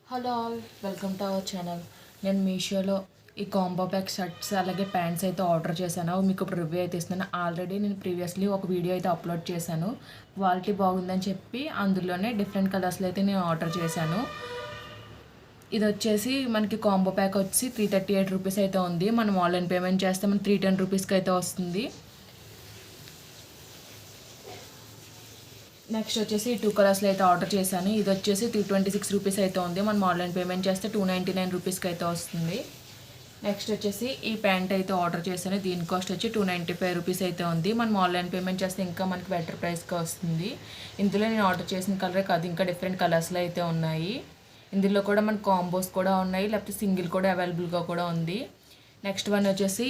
Hello all, welcome to our channel. నేను మీషోలో ఈ కాంబో ప్యాక్ షర్ట్స్ అలాగే ప్యాంట్స్ అయితే ఆర్డర్ చేశాను. మీకు ఇప్పుడు రివ్యూ అయితే ఇస్తున్నాను. ఆల్రెడీ నేను ప్రీవియస్లీ ఒక వీడియో అయితే అప్లోడ్ చేశాను. క్వాలిటీ బాగుందని చెప్పి అందులోనే డిఫరెంట్ కలర్స్లో అయితే నేను ఆర్డర్ చేశాను. ఇది వచ్చేసి మనకి కాంబో ప్యాక్ వచ్చి 338 రూపీస్ అయితే ఉంది. మనం ఆన్లైన్ పేమెంట్ చేస్తే మనకి 310 రూపీస్కి అయితే వస్తుంది. నెక్స్ట్ వచ్చేసి 2 కలర్స్లో అయితే ఆర్డర్ చేశాను. ఇది వచ్చేసి 326 రూపీస్ అయితే ఉంది. మనం ఆన్లైన్ పేమెంట్ చేస్తే 299 రూపీస్కి అయితే వస్తుంది. నెక్స్ట్ వచ్చేసి ఈ ప్యాంట్ అయితే ఆర్డర్ చేశాను. దీని కాస్ట్ వచ్చి 295 రూపీస్ అయితే ఉంది. మనం ఆన్లైన్ పేమెంట్ చేస్తే ఇంకా మనకి బెటర్ ప్రైస్కి వస్తుంది. ఇందులో నేను ఆర్డర్ చేసిన కలర్ కాదు, ఇంకా డిఫరెంట్ కలర్స్లో అయితే ఉన్నాయి. ఇందులో కూడా మనకు కాంబోస్ కూడా ఉన్నాయి, లేకపోతే సింగిల్ కూడా అవైలబుల్గా కూడా ఉంది. నెక్స్ట్ వన్ వచ్చేసి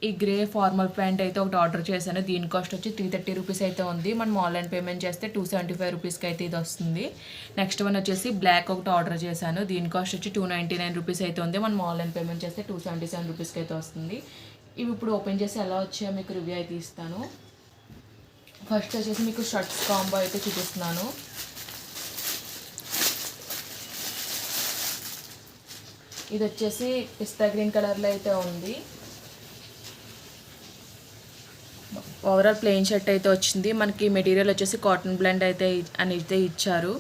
ఈ గ్రే ఫార్మల్ ప్యాంట్ అయితే ఒకటి ఆర్డర్ చేశాను. దీని కాస్ట్ వచ్చి 330 రూపీస్ అయితే ఉంది. మనం ఆన్లైన్ పేమెంట్ చేస్తే 275 రూపీస్కి అయితే ఇది వస్తుంది. నెక్స్ట్ వన్ వచ్చేసి బ్లాక్ ఒకటి ఆర్డర్ చేశాను. దీని కాస్ట్ వచ్చి 299 రూపీస్ అయితే ఉంది. మనం ఆన్లైన్ పేమెంట్ చేస్తే 277 రూపీస్కి అయితే వస్తుంది. ఇవి ఇప్పుడు ఓపెన్ చేసి ఎలా వచ్చాయో మీకు రివ్యూ అయితే ఇస్తాను. ఫస్ట్ వచ్చేసి మీకు షర్ట్స్ కాంబో అయితే చూపిస్తున్నాను. ఇది వచ్చేసి పిస్తా గ్రీన్ కలర్లో అయితే ఉంది. ఓవరాల్ ప్లెయిన్ షర్ట్ అయితే వచ్చింది. మనకి మెటీరియల్ వచ్చేసి కాటన్ బ్లెండ్ అయితే అయితే ఇచ్చారు.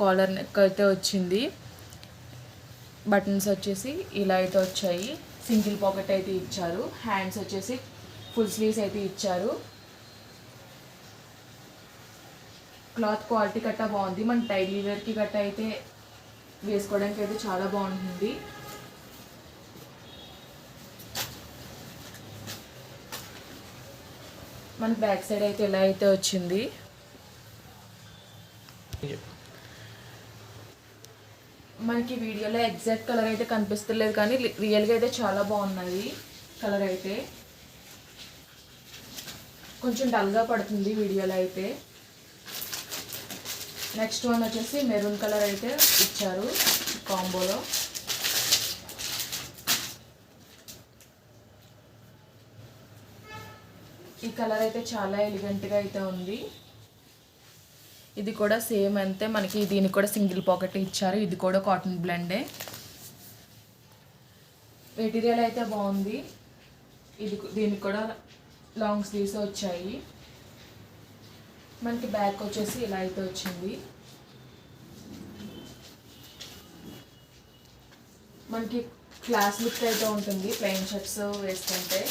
కాలర్ నెక్ అయితే వచ్చింది. బటన్స్ వచ్చేసి ఇలా అయితే వచ్చాయి. సింగిల్ పాకెట్ అయితే ఇచ్చారు. హ్యాండ్స్ వచ్చేసి ఫుల్ స్లీవ్స్ అయితే ఇచ్చారు. క్లాత్ క్వాలిటీ గట్టా బాగుంది. మన డైలీ వేర్కి గట్టా అయితే వేసుకోవడానికి అయితే చాలా బాగుంటుంది. మన బ్యాక్ సైడ్ అయితే ఎలా అయితే వచ్చింది. మనకి వీడియోలో ఎగ్జాక్ట్ కలర్ అయితే కనిపిస్తలేదు, కానీ రియల్గా అయితే చాలా బాగున్నది. కలర్ అయితే కొంచెం డల్గా పడుతుంది వీడియోలో అయితే. నెక్స్ట్ వన్ వచ్చేసి మెరూన్ కలర్ అయితే ఇచ్చారు కాంబోలో. ఈ కలర్ అయితే చాలా ఎలిగెంట్గా అయితే ఉంది. ఇది కూడా సేమ్ అంతే, మనకి దీనికి కూడా సింగిల్ పాకెట్ ఇచ్చారు. ఇది కూడా కాటన్ బ్లెండే. మెటీరియల్ అయితే బాగుంది. దీనికి కూడా లాంగ్ స్లీవ్స్ వచ్చాయి. మనకి బ్యాక్ వచ్చేసి ఇలా అయితే వచ్చింది. మనకి క్లాస్ లుక్ అయితే ఉంటుంది ప్లెయిన్ షర్ట్స్ వేసుకుంటే.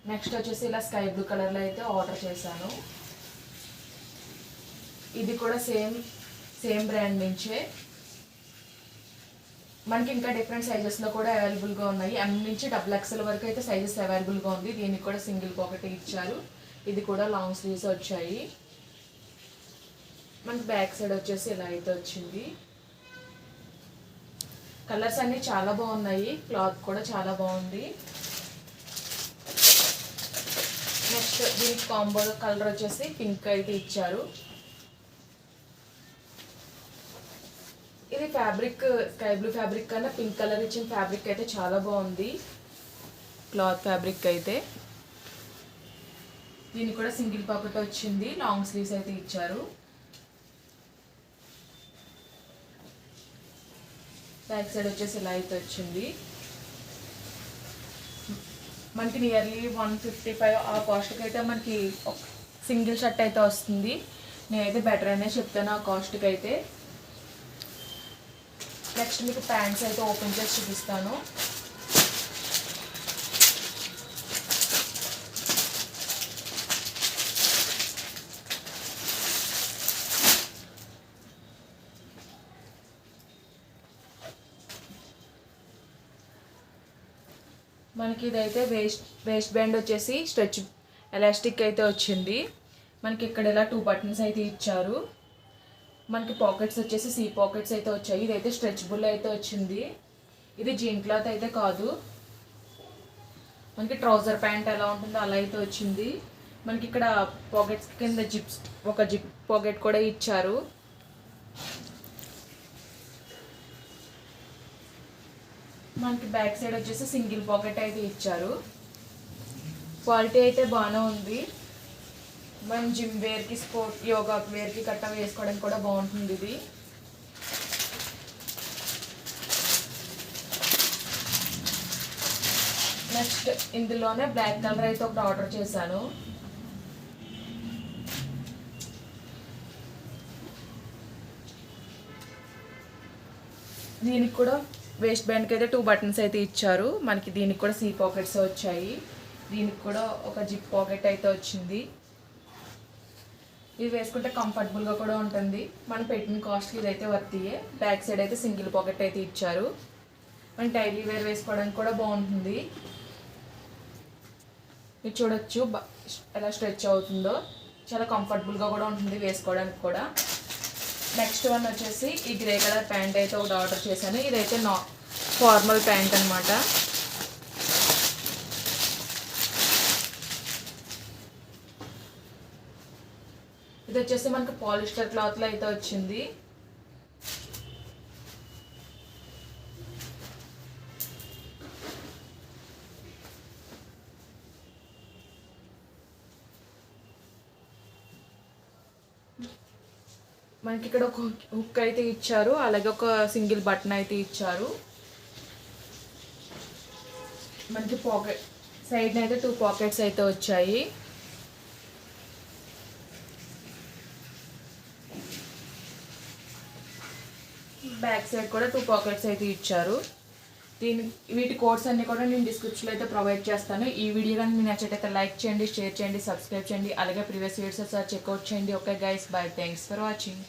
నెక్స్ట్ వచ్చేసి ఇలా స్కై బ్లూ కలర్లో అయితే ఆర్డర్ చేశాను. ఇది కూడా సేమ్ బ్రాండ్ నుంచే. మనకి ఇంకా డిఫరెంట్ సైజెస్లో కూడా అవైలబుల్గా ఉన్నాయి. M నుంచి XXL వరకు అయితే సైజెస్ అవైలబుల్గా ఉంది. దీనికి కూడా సింగిల్ పాకెట్ ఇచ్చారు. ఇది కూడా లాంగ్ స్లీవ్స్ వచ్చాయి. మనకి బ్యాక్ సైడ్ వచ్చేసి ఇలా అయితే వచ్చింది. కలర్స్ అన్నీ చాలా బాగున్నాయి. క్లాత్ కూడా చాలా బాగుంది. నెక్స్ట్ దీనికి కాంబో కలర్ వచ్చేసి పింక్ అయితే ఇచ్చారు. ఇది ఫ్యాబ్రిక్ స్కై బ్లూ ఫ్యాబ్రిక్ కన్నా పింక్ కలర్ ఇచ్చిన ఫ్యాబ్రిక్ అయితే చాలా బాగుంది. క్లాత్ ఫ్యాబ్రిక్ అయితే. దీనికి కూడా సింగిల్ పాకెట్ వచ్చింది. లాంగ్ స్లీవ్స్ అయితే ఇచ్చారు. బ్యాక్ సైడ్ వచ్చేసి ఇలా అయితే వచ్చింది. మనకి నియర్లీ 155 ఆ కాస్ట్కి అయితే మనకి సింగిల్ షర్ట్ అయితే వస్తుంది. నేనైతే బెటర్ అనే చెప్తాను ఆ కాస్ట్కి అయితే. నెక్స్ట్ మీకు ప్యాంట్స్ అయితే ఓపెన్ చేసి చూపిస్తాను. మనకి ఇదైతే వేస్ట్ బ్యాండ్ వచ్చేసి స్ట్రెచ్ ఎలాస్టిక్ అయితే వచ్చింది. మనకి ఇక్కడ ఇలా 2 బటన్స్ అయితే ఇచ్చారు. మనకి పాకెట్స్ వచ్చేసి C పాకెట్స్ అయితే వచ్చాయి. ఇదైతే స్ట్రెచబుల్ అయితే వచ్చింది. ఇది జీన్ క్లాత్ అయితే కాదు. మనకి ట్రౌజర్ ప్యాంట్ ఎలా ఉంటుందో అలా అయితే వచ్చింది. మనకి ఇక్కడ పాకెట్స్ కింద ఒక జిప్ పాకెట్ కూడా ఇచ్చారు. మనకి బ్యాక్ సైడ్ వచ్చేసి సింగిల్ పాకెట్ అయితే ఇచ్చారు. క్వాలిటీ అయితే బాగానే ఉంది. మన జిమ్ వేర్కి స్పోర్ట్ యోగా వేర్కి కట్ట వేసుకోవడానికి కూడా బాగుంటుంది ఇది. నెక్స్ట్ ఇందులోనే బ్లాక్ కలర్ అయితే ఒకటి ఆర్డర్ చేశాను. దీనికి కూడా వేస్ట్ బ్యాండ్కి అయితే 2 బటన్స్ అయితే ఇచ్చారు మనకి. దీనికి కూడా సీ పాకెట్స్ వచ్చాయి. దీనికి కూడా ఒక జిప్ పాకెట్ అయితే వచ్చింది. ఇది వేసుకుంటే కంఫర్టబుల్గా కూడా ఉంటుంది. మనం పెట్టిన కాస్ట్కి ఇదైతే వర్తియే. బ్యాక్ సైడ్ అయితే సింగిల్ పాకెట్ అయితే ఇచ్చారు. మనం డైలీ వేర్ వేసుకోవడానికి కూడా బాగుంటుంది. ఇది చూడొచ్చు ఎలా స్ట్రెచ్ అవుతుందో. చాలా కంఫర్టబుల్గా కూడా ఉంటుంది వేసుకోవడానికి కూడా. నెక్స్ట్ వన్ వచ్చేసి ఈ గ్రే కలర్ ప్యాంట్ అయితే ఒకటి ఆర్డర్ చేశాను. ఇదైతే ఫార్మల్ ప్యాంట్ అనమాట. ఇది వచ్చేసి మనకు పాలిస్టర్ క్లాత్లో అయితే వచ్చింది. మనకి ఇక్కడ ఒక హుక్ అయితే ఇచ్చారు, అలాగే ఒక సింగిల్ బటన్ అయితే ఇచ్చారు. మనకి పాకెట్ సైడ్ అయితే 2 పాకెట్స్ అయితే వచ్చాయి. బ్యాక్ సైడ్ కూడా 2 పాకెట్స్ అయితే ఇచ్చారు. వీటి కోడ్స్ అన్ని కూడా నేను డిస్క్రిప్షన్లో అయితే ప్రొవైడ్ చేస్తాను. ఈ వీడియో కానీ మీకు నచ్చినట్లయితే లైక్ చేయండి, షేర్ చేయండి, సబ్స్క్రైబ్ చేయండి, అలాగే ప్రీవియస్ వీడియోస్ చెక్అవుట్ చేయండి. Okay guys, by, thanks for watching.